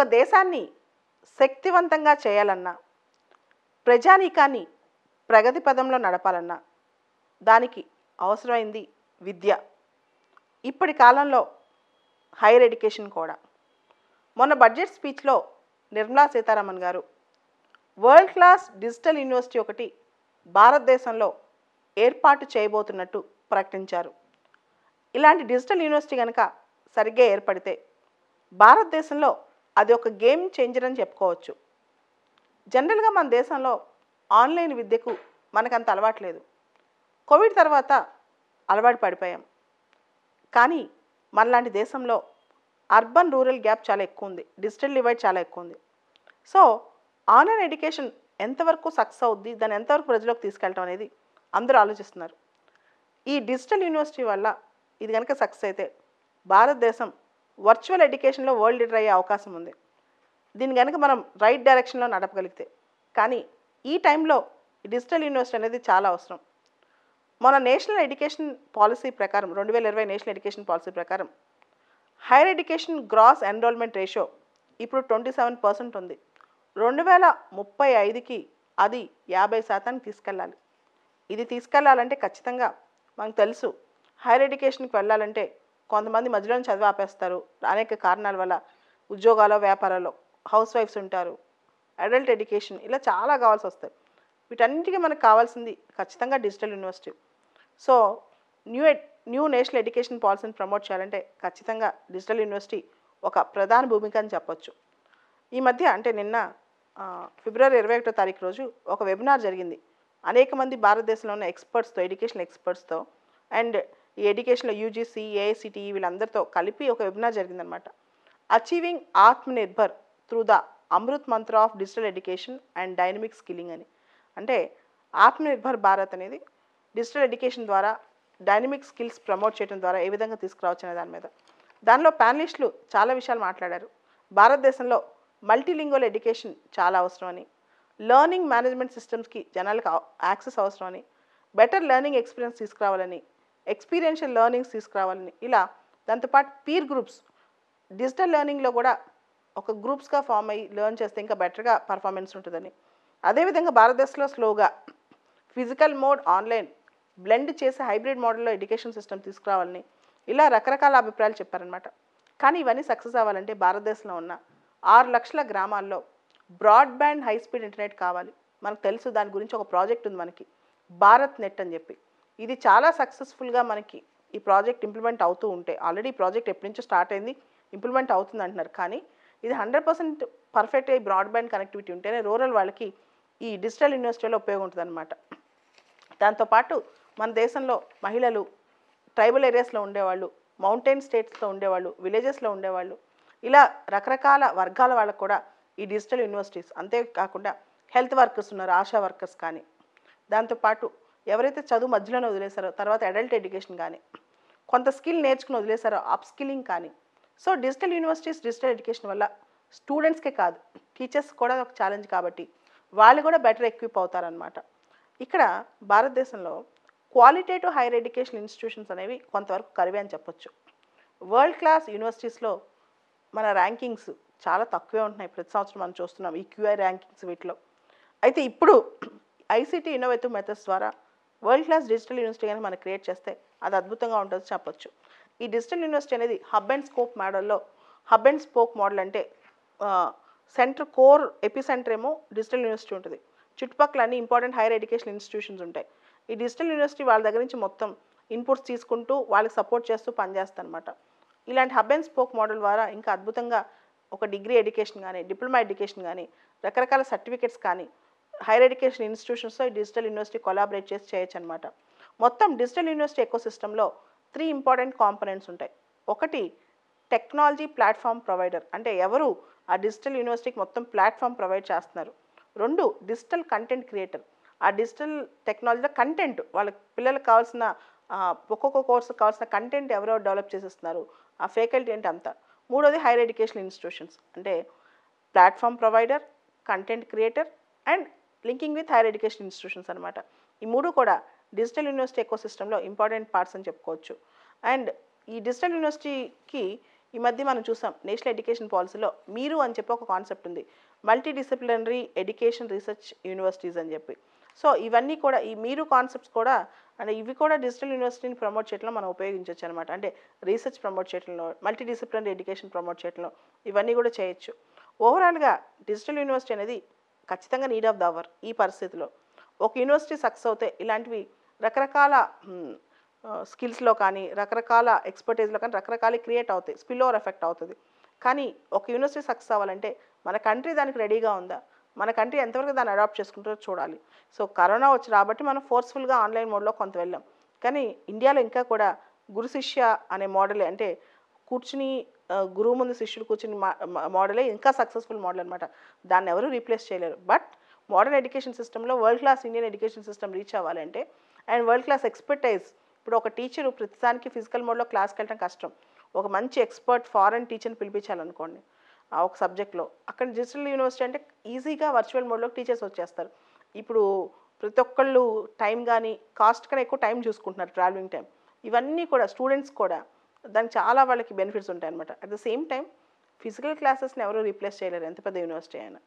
ఒక దేశాన్ని శక్తివంతంగా చేయాలన్నా, ప్రజానీకాన్ని ప్రగతి పదంలో నడపాలన్నా దానికి అవసరమైంది విద్య. ఇప్పటి కాలంలో హైయర్ ఎడ్యుకేషన్ కూడా. మొన్న బడ్జెట్ స్పీచ్లో నిర్మలా సీతారామన్ గారు వరల్డ్ క్లాస్ డిజిటల్ యూనివర్సిటీ ఒకటి భారతదేశంలో ఏర్పాటు చేయబోతున్నట్టు ప్రకటించారు. ఇలాంటి డిజిటల్ యూనివర్సిటీ కనుక సరిగ్గా ఏర్పడితే భారతదేశంలో అది ఒక గేమ్ చేంజర్ అని చెప్పుకోవచ్చు. జనరల్గా మన దేశంలో ఆన్లైన్ విద్యకు మనకంత అలవాటు లేదు. కోవిడ్ తర్వాత అలవాటు పడిపోయాం. కానీ మనలాంటి దేశంలో అర్బన్ రూరల్ గ్యాప్ చాలా ఎక్కువ ఉంది, డిజిటల్ డివైడ్ చాలా ఎక్కువ ఉంది. సో ఆన్లైన్ ఎడ్యుకేషన్ ఎంతవరకు సక్సెస్ అవుద్ది, దాన్ని ఎంతవరకు ప్రజలకు తీసుకెళ్ళటం అనేది అందరూ ఆలోచిస్తున్నారు. ఈ డిజిటల్ యూనివర్సిటీ వల్ల ఇది కనుక సక్సెస్ అయితే భారతదేశం వర్చువల్ ఎడ్యుకేషన్లో వరల్డ్ లీడర్ అయ్యే అవకాశం ఉంది. దీన్ని కనుక మనం రైట్ డైరెక్షన్లో నడపగలిగితే. కానీ ఈ టైంలో డిజిటల్ యూనివర్సిటీ అనేది చాలా అవసరం. మన నేషనల్ ఎడ్యుకేషన్ పాలసీ ప్రకారం 2020 నేషనల్ ఎడ్యుకేషన్ పాలసీ ప్రకారం higher education gross enrolment ratio ఇప్పుడు 27% ఉంది. 2035కి అది 50% తీసుకెళ్ళాలి. ఇది తీసుకెళ్లాలంటే ఖచ్చితంగా మనకు తెలుసు, హైయర్ ఎడ్యుకేషన్కి వెళ్ళాలంటే కొంతమంది మధ్యలోనే చదివి ఆపేస్తారు. అనేక కారణాల వల్ల ఉద్యోగాలు, వ్యాపారాల్లో హౌస్ వైఫ్స్ ఉంటారు, అడల్ట్ ఎడ్యుకేషన్, ఇలా చాలా కావాల్సి వస్తాయి. వీటన్నిటికీ మనకు కావాల్సింది ఖచ్చితంగా digital university. So new national education పాలసీని ప్రమోట్ చేయాలంటే ఖచ్చితంగా డిజిటల్ యూనివర్సిటీ ఒక ప్రధాన భూమిక అని చెప్పొచ్చు. ఈ మధ్య అంటే నిన్న ఫిబ్రవరి 21వ తారీఖు రోజు ఒక వెబినార్ జరిగింది. అనేక మంది భారతదేశంలో ఉన్న ఎక్స్పర్ట్స్తో, ఎడ్యుకేషన్ ఎక్స్పర్ట్స్తో అండ్ ఈ ఎడ్యుకేషన్లో యూజీసీ, ఏఐసిటిఈ వీళ్ళందరితో కలిపి ఒక వెబినార్ జరిగిందనమాట. Achieving Atmanirbhar through the Amrit mantra of digital education and dynamic skilling అని. అంటే ఆత్మనిర్భర్ భారత్ అనేది డిజిటల్ ఎడ్యుకేషన్ ద్వారా డైనమిక్ స్కిల్స్ ప్రమోట్ చేయడం ద్వారా ఏ విధంగా తీసుకురావచ్చు అనే దాని మీద. దానిలో ప్యానలిస్టులు చాలా విషయాలు మాట్లాడారు. భారతదేశంలో మల్టీలింగ్వల్ ఎడ్యుకేషన్ చాలా అవసరమని, లెర్నింగ్ మేనేజ్మెంట్ సిస్టమ్స్కి జనాలకు యాక్సెస్ అవసరమని, బెటర్ లెర్నింగ్ ఎక్స్పీరియన్స్ తీసుకురావాలని, ఎక్స్పీరియన్షియల్ లెర్నింగ్స్ తీసుకురావాలని, ఇలా దాంతోపాటు పీర్ గ్రూప్స్ డిజిటల్ లెర్నింగ్లో కూడా ఒక గ్రూప్స్గా ఫామ్ అయ్యి లెర్న్ చేస్తే ఇంకా బెటర్గా పర్ఫార్మెన్స్ ఉంటుందని, అదేవిధంగా భారతదేశంలో స్లోగా ఫిజికల్ మోడ్, ఆన్లైన్ బ్లెండ్ చేసి హైబ్రిడ్ మోడల్లో ఎడ్యుకేషన్ సిస్టమ్ తీసుకురావాలని, ఇలా రకరకాల అభిప్రాయాలు చెప్పారనమాట. కానీ ఇవన్నీ సక్సెస్ అవ్వాలంటే భారతదేశంలో ఉన్న 6 లక్షల గ్రామాల్లో బ్రాడ్బ్యాండ్ హై స్పీడ్ ఇంటర్నెట్ కావాలి. మనకు తెలుసు, దాని గురించి ఒక ప్రాజెక్ట్ ఉంది మనకి, భారత్ నెట్ అని చెప్పి. ఇది చాలా సక్సెస్ఫుల్గా మనకి ఈ ప్రాజెక్ట్ ఇంప్లిమెంట్ అవుతూ ఉంటే, ఆల్రెడీ ఈ ప్రాజెక్ట్ ఎప్పటి నుంచో స్టార్ట్ అయింది, ఇంప్లిమెంట్ అవుతుంది అంటున్నారు. కానీ ఇది 100% పర్ఫెక్ట్ అయ్యి బ్రాడ్బ్యాండ్ కనెక్టివిటీ ఉంటేనే రూరల్ వాళ్ళకి ఈ డిజిటల్ యూనివర్సిటీలో ఉపయోగం ఉంటుంది అనమాట. దాంతోపాటు మన దేశంలో మహిళలు ట్రైబల్ ఏరియాస్లో ఉండేవాళ్ళు, మౌంటైన్ స్టేట్స్లో ఉండేవాళ్ళు, విలేజెస్లో ఉండేవాళ్ళు, ఇలా రకరకాల వర్గాల వాళ్ళకు కూడా ఈ డిజిటల్ యూనివర్సిటీస్, అంతేకాకుండా హెల్త్ వర్కర్స్ ఉన్నారు, ఆశా వర్కర్స్ కానీ, దాంతోపాటు ఎవరైతే చదువు మధ్యలోనే వదిలేశారో తర్వాత అడల్ట్ ఎడ్యుకేషన్ కానీ, కొంత స్కిల్ నేర్చుకుని వదిలేశారో అప్ స్కిల్లింగ్ కానీ. So digital universities, digital education వల్ల స్టూడెంట్స్కే కాదు టీచర్స్ కూడా ఒక ఛాలెంజ్ కాబట్టి వాళ్ళు కూడా బెటర్ ఎక్విప్ అవుతారనమాట. ఇక్కడ భారతదేశంలో క్వాలిటేటివ్ హైయర్ ఎడ్యుకేషన్ ఇన్స్టిట్యూషన్స్ అనేవి కొంతవరకు కరువే అని చెప్పొచ్చు. వరల్డ్ క్లాస్ యూనివర్సిటీస్లో మన ర్యాంకింగ్స్ చాలా తక్కువే ఉంటున్నాయి. ప్రతి సంవత్సరం మనం చూస్తున్నాం ఈ క్యూఐ ర్యాంకింగ్స్ వీటిలో. అయితే ఇప్పుడు ఐసిటీ ఇన్నోవేటివ్ మెథడ్స్ ద్వారా వరల్డ్ క్లాస్ డిజిటల్ యూనివర్సిటీ కానీ మనం క్రియేట్ చేస్తే అది అద్భుతంగా ఉంటుంది చెప్పొచ్చు. ఈ డిజిటల్ యూనివర్సిటీ అనేది హబ్ అండ్ స్పోక్ మోడల్లో, హబ్ అండ్ స్పోక్ మోడల్ అంటే సెంటర్ కోర్ ఎపిసెంటర్ ఏమో డిజిటల్ యూనివర్సిటీ ఉంటుంది, చుట్టుపక్కల అన్ని ఇంపార్టెంట్ హైయర్ ఎడ్యుకేషన్ ఇన్స్టిట్యూషన్స్ ఉంటాయి. ఈ డిజిటల్ యూనివర్సిటీ వాళ్ళ దగ్గర నుంచి మొత్తం ఇన్పుట్స్ తీసుకుంటూ వాళ్ళకి సపోర్ట్ చేస్తూ పనిచేస్తుంది అనమాట. ఇలాంటి హబ్ అండ్ స్పోక్ మోడల్ ద్వారా ఇంకా అద్భుతంగా ఒక డిగ్రీ ఎడ్యుకేషన్ కానీ, డిప్లొమా ఎడ్యుకేషన్ కానీ, రకరకాల సర్టిఫికెట్స్ కానీ హైయర్ ఎడ్యుకేషన్ ఇన్స్టిట్యూషన్స్తో ఈ డిజిటల్ యూనివర్సిటీ కొలాబరేట్ చేసి చేయొచ్చు అనమాట. మొత్తం డిజిటల్ యూనివర్సిటీ ఎకోసిస్టంలో 3 ఇంపార్టెంట్ కాంపోనెంట్స్ ఉంటాయి. ఒకటి టెక్నాలజీ ప్లాట్ఫామ్ ప్రొవైడర్, అంటే ఎవరు ఆ డిజిటల్ యూనివర్సిటీకి మొత్తం ప్లాట్ఫామ్ ప్రొవైడ్ చేస్తున్నారు. 2 డిజిటల్ కంటెంట్ క్రియేటర్, ఆ డిజిటల్ టెక్నాలజీలో కంటెంట్ వాళ్ళ పిల్లలకు కావాల్సిన ఒక్కొక్క కోర్సు కావాల్సిన కంటెంట్ ఎవరో డెవలప్ చేసేస్తున్నారు, ఆ ఫ్యాకల్టీ ఏంటి అంతా. 3వది హైయర్ ఎడ్యుకేషన్ ఇన్స్టిట్యూషన్స్, అంటే platform provider, content creator and linking with higher education institutions అనమాట. ఈ 3 కూడా డిజిటల్ యూనివర్సిటీ ఎకోసిస్టంలో ఇంపార్టెంట్ పార్ట్స్ అని చెప్పుకోవచ్చు. అండ్ ఈ డిజిటల్ యూనివర్సిటీకి ఈ మధ్య మనం చూసాం నేషనల్ ఎడ్యుకేషన్ పాలసీలో మీరు అని చెప్పి ఒక కాన్సెప్ట్ ఉంది, multi disciplinary education research universities అని చెప్పి. సో ఇవన్నీ కూడా ఈ మీరు కాన్సెప్ట్స్ కూడా అంటే ఇవి కూడా డిజిటల్ యూనివర్సిటీని ప్రమోట్ చేయడంలో మనం ఉపయోగించవచ్చు అనమాట. అంటే రీసెర్చ్ ప్రమోట్ చేయడంలో, మల్టీ డిసిప్లినరీ ఎడ్యుకేషన్ ప్రమోట్ చేయడంలో ఇవన్నీ కూడా చేయొచ్చు. ఓవరాల్గా డిజిటల్ యూనివర్సిటీ అనేది ఖచ్చితంగా నీడ్ ఆఫ్ ద అవర్ ఈ పరిస్థితిలో. ఒక యూనివర్సిటీ సక్సెస్ అవుతే ఇలాంటివి రకరకాల స్కిల్స్లో కానీ రకరకాల ఎక్స్పర్టైజ్లో కానీ రకరకాల క్రియేట్ అవుతాయి, స్పిల్ ఓవర్ ఎఫెక్ట్ అవుతుంది. కానీ ఒక యూనివర్సిటీ సక్సెస్ అవ్వాలంటే మన కంట్రీ దానికి రెడీగా ఉందా, మన కంట్రీ ఎంతవరకు దాన్ని అడాప్ట్ చేసుకుంటారో చూడాలి. సో కరోనా వచ్చి రాబట్టి మనం ఫోర్స్ఫుల్గా ఆన్లైన్ మోడ్లో కొంత వెళ్ళాం. కానీ ఇండియాలో ఇంకా కూడా గురు శిష్య అనే మోడలే, అంటే కూర్చుని గురువు ముందు శిష్యుడు కూర్చుని మోడలే ఇంకా సక్సెస్ఫుల్ మోడల్ అనమాట. దాన్ని ఎవరు రీప్లేస్ చేయలేరు. బట్ మోడర్న్ ఎడ్యుకేషన్ సిస్టంలో world class Indian education system reach అవ్వాలంటే అండ్ వరల్డ్ క్లాస్ ఎక్స్పర్టైజ్, ఇప్పుడు ఒక టీచరు ప్రతిదానికి ఫిజికల్ మోడ్లో క్లాస్కి వెళ్ళడం కష్టం. ఒక మంచి ఎక్స్పర్ట్ ఫారెన్ టీచర్ని పిలిపించాలనుకోండి ఒక సబ్జెక్ట్లో, అక్కడ డిజిటల్ యూనివర్సిటీ అంటే ఈజీగా వర్చువల్ మోడ్లో టీచర్స్ వచ్చేస్తారు. ఇప్పుడు ప్రతి ఒక్కళ్ళు టైం కానీ కాస్ట్ కన్నా ఎక్కువ టైం చూసుకుంటున్నారు, ట్రావెలింగ్ టైం. ఇవన్నీ కూడా స్టూడెంట్స్ కూడా దానికి చాలా వాళ్ళకి బెనిఫిట్స్ ఉంటాయి అనమాట. At the same time physical క్లాసెస్ని ఎవరు రీప్లేస్ చేయలేరు ఎంత పెద్ద యూనివర్సిటీ అయినా.